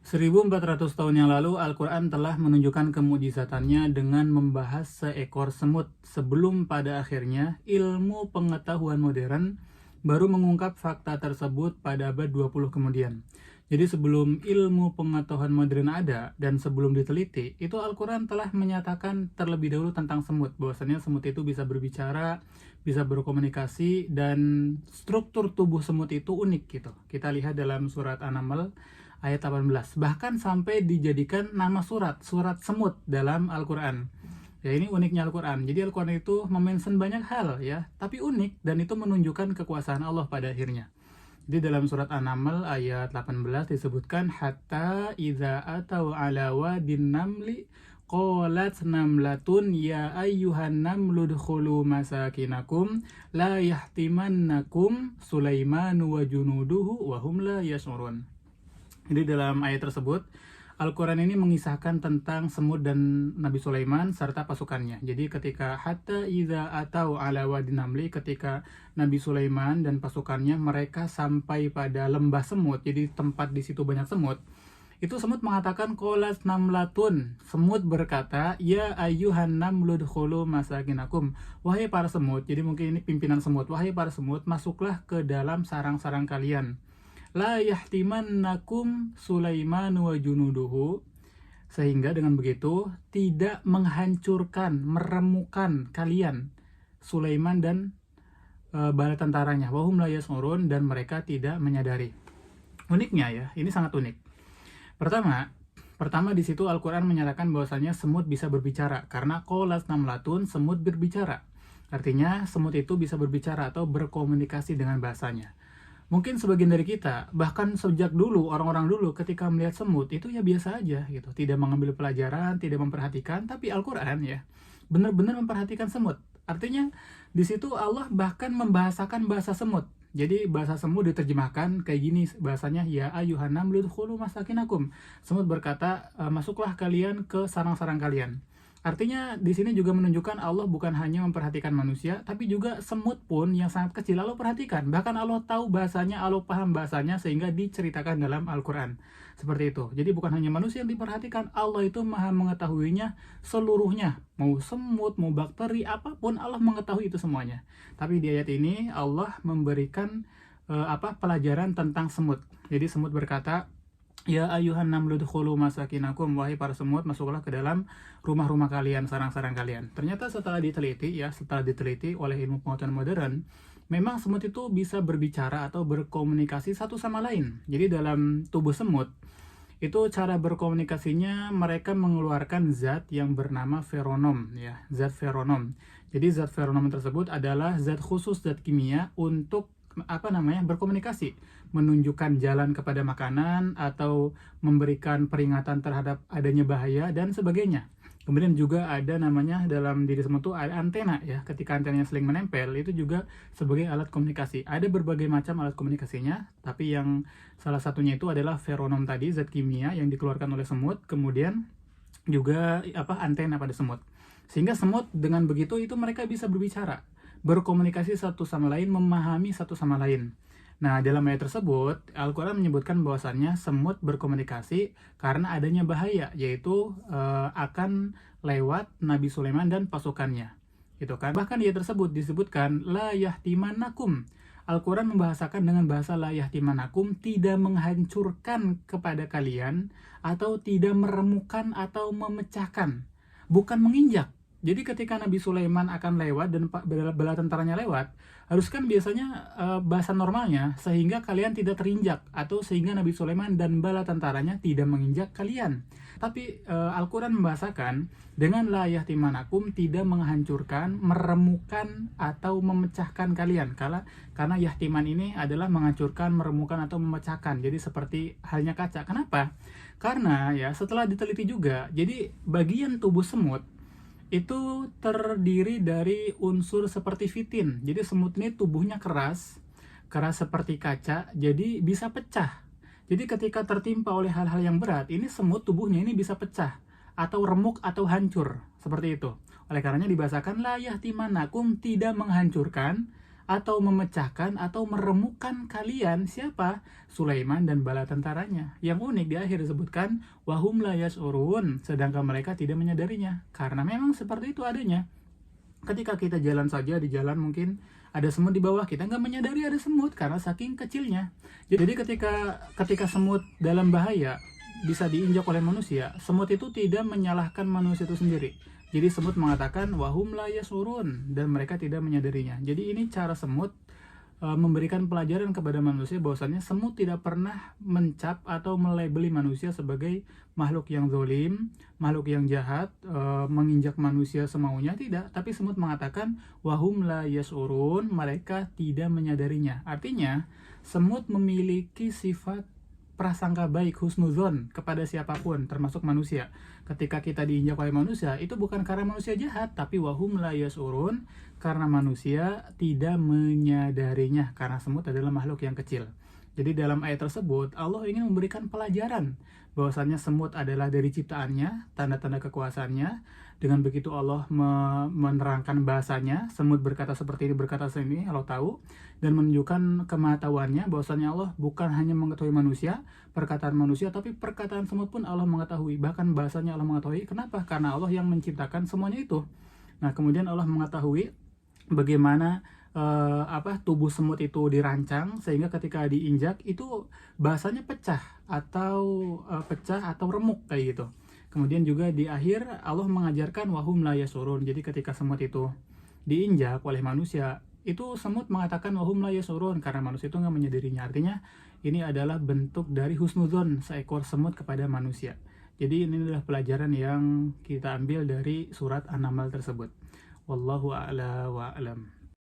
1400 tahun yang lalu, Al-Quran telah menunjukkan kemukjizatannya dengan membahas seekor semut sebelum pada akhirnya ilmu pengetahuan modern baru mengungkap fakta tersebut pada abad 20 kemudian. Jadi sebelum ilmu pengetahuan modern ada dan sebelum diteliti, itu Al-Quran telah menyatakan terlebih dahulu tentang semut, bahwasanya semut itu bisa berbicara, bisa berkomunikasi, dan struktur tubuh semut itu unik gitu. Kita lihat dalam surat An-Naml ayat 18, bahkan sampai dijadikan nama surat semut dalam Al-Quran. Ya, ini uniknya Al-Quran. Jadi Al-Quran itu memention banyak hal ya, tapi unik, dan itu menunjukkan kekuasaan Allah pada akhirnya. Jadi dalam surat An-Naml ayat 18 disebutkan, hatta idza atau ala wadin namli qalat namlatun ya ayyuhan namlu dkhulu masakinakum la yahtimannakum Sulaimanu wa junuduhu wa hum la yash'urun. Jadi dalam ayat tersebut, Al-Quran ini mengisahkan tentang semut dan Nabi Sulaiman serta pasukannya. Jadi ketika hatta idza atau ala wadi namli, ketika Nabi Sulaiman dan pasukannya mereka sampai pada lembah semut, jadi tempat di situ banyak semut, itu semut mengatakan qolas namlatun, semut berkata ya ayyuhan namlu dkhulu masakinakum, wahai para semut. Jadi mungkin ini pimpinan semut, wahai para semut, masuklah ke dalam sarang-sarang kalian. La yahtimannakum Sulaiman wa junuduhu, sehingga dengan begitu tidak menghancurkan, meremukan kalian Sulaiman dan bala tentaranya, wahum la yash'urun, dan mereka tidak menyadari. Uniknya ya, ini sangat unik. Pertama di situ Al-Quran menyatakan bahwasanya semut bisa berbicara, karena qolas namlatun, semut berbicara. Artinya semut itu bisa berbicara atau berkomunikasi dengan bahasanya. Mungkin sebagian dari kita, bahkan sejak dulu, orang-orang dulu ketika melihat semut itu ya biasa aja gitu, tidak mengambil pelajaran, tidak memperhatikan. Tapi Al-Quran ya benar-benar memperhatikan semut. Artinya di situ Allah bahkan membahasakan bahasa semut. Jadi bahasa semut diterjemahkan kayak gini bahasanya, ya ayyuhan namlu dkhulu masakinakum. Semut berkata, masuklah kalian ke sarang-sarang kalian. Artinya di sini juga menunjukkan Allah bukan hanya memperhatikan manusia, tapi juga semut pun yang sangat kecil Allah perhatikan. Bahkan Allah tahu bahasanya, Allah paham bahasanya, sehingga diceritakan dalam Al-Quran. Seperti itu. Jadi bukan hanya manusia yang diperhatikan, Allah itu maha mengetahuinya seluruhnya. Mau semut, mau bakteri, apapun Allah mengetahui itu semuanya. Tapi di ayat ini Allah memberikan pelajaran tentang semut. Jadi semut berkata, ya ayuhan namlu dkhulu masakinakum, wahai para semut, masuklah ke dalam rumah-rumah kalian, sarang-sarang kalian. Ternyata setelah diteliti oleh ilmu pengetahuan modern, memang semut itu bisa berbicara atau berkomunikasi satu sama lain. Jadi dalam tubuh semut itu cara berkomunikasinya mereka mengeluarkan zat yang bernama feronom ya, zat feronom. Jadi zat feronom tersebut adalah zat khusus, zat kimia untuk berkomunikasi, menunjukkan jalan kepada makanan atau memberikan peringatan terhadap adanya bahaya dan sebagainya. Kemudian juga ada namanya dalam diri semut itu ada antena ya. Ketika antenanya saling menempel itu juga sebagai alat komunikasi. Ada berbagai macam alat komunikasinya, tapi yang salah satunya itu adalah feronom tadi, zat kimia yang dikeluarkan oleh semut. Kemudian juga antena pada semut. Sehingga semut dengan begitu itu mereka bisa berbicara, berkomunikasi satu sama lain, memahami satu sama lain. Nah, dalam ayat tersebut, Al-Quran menyebutkan bahwasannya semut berkomunikasi karena adanya bahaya, yaitu akan lewat Nabi Sulaiman dan pasukannya. Gitu kan? Bahkan di ayat tersebut disebutkan, la yahtimanakum. Al-Quran membahasakan dengan bahasa la yahtimanakum, tidak menghancurkan kepada kalian, atau tidak meremukan atau memecahkan. Bukan menginjak. Jadi ketika Nabi Sulaiman akan lewat dan bala tentaranya lewat, harus kan biasanya bahasa normalnya, sehingga kalian tidak terinjak, atau sehingga Nabi Sulaiman dan bala tentaranya tidak menginjak kalian. Tapi Al-Quran membahasakan dengan la yahtimanakum, tidak menghancurkan, meremukan, atau memecahkan kalian. Karena yahtiman ini adalah menghancurkan, meremukan, atau memecahkan. Jadi seperti halnya kaca. Kenapa? Karena ya setelah diteliti juga, jadi bagian tubuh semut itu terdiri dari unsur seperti fitin. Jadi semut ini tubuhnya keras seperti kaca, jadi bisa pecah. Jadi ketika tertimpa oleh hal-hal yang berat, ini semut tubuhnya ini bisa pecah atau remuk atau hancur, seperti itu. Oleh karenanya dibahasakan la yahtimanakum, tidak menghancurkan atau memecahkan atau meremukkan kalian. Siapa? Sulaiman dan bala tentaranya. Yang unik di akhir disebutkan wahum la yash'urun, sedangkan mereka tidak menyadarinya. Karena memang seperti itu adanya. Ketika kita jalan saja di jalan mungkin ada semut di bawah, kita nggak menyadari ada semut karena saking kecilnya. Jadi ketika semut dalam bahaya bisa diinjak oleh manusia, semut itu tidak menyalahkan manusia itu sendiri. Jadi semut mengatakan wahum la yasurun, dan mereka tidak menyadarinya. Jadi ini cara semut memberikan pelajaran kepada manusia bahwasannya semut tidak pernah mencap atau melabeli manusia sebagai makhluk yang zalim, makhluk yang jahat, menginjak manusia semaunya, tidak. Tapi semut mengatakan wahum la yasurun, mereka tidak menyadarinya. Artinya semut memiliki sifat prasangka baik, husnuzon kepada siapapun termasuk manusia. Ketika kita diinjak oleh manusia, itu bukan karena manusia jahat, tapi wahum la yasurun, karena manusia tidak menyadarinya, karena semut adalah makhluk yang kecil. Jadi dalam ayat tersebut Allah ingin memberikan pelajaran bahwasannya semut adalah dari ciptaannya, tanda-tanda kekuasaannya. Dengan begitu Allah menerangkan bahasanya, semut berkata seperti ini, berkata seperti ini, Allah tahu, dan menunjukkan kemahatauannya bahwasanya Allah bukan hanya mengetahui manusia, perkataan manusia, tapi perkataan semut pun Allah mengetahui, bahkan bahasanya Allah mengetahui. Kenapa? Karena Allah yang menciptakan semuanya itu. Nah, kemudian Allah mengetahui bagaimana tubuh semut itu dirancang sehingga ketika diinjak itu bahasanya pecah atau remuk kayak gitu. Kemudian juga di akhir Allah mengajarkan wahum la yasurun. Jadi ketika semut itu diinjak oleh manusia, itu semut mengatakan wahum la yasurun karena manusia itu nggak menyadarinya. Artinya ini adalah bentuk dari husnuzon seekor semut kepada manusia. Jadi ini adalah pelajaran yang kita ambil dari surat An-Naml tersebut. Wallahu a'la wa a'lam.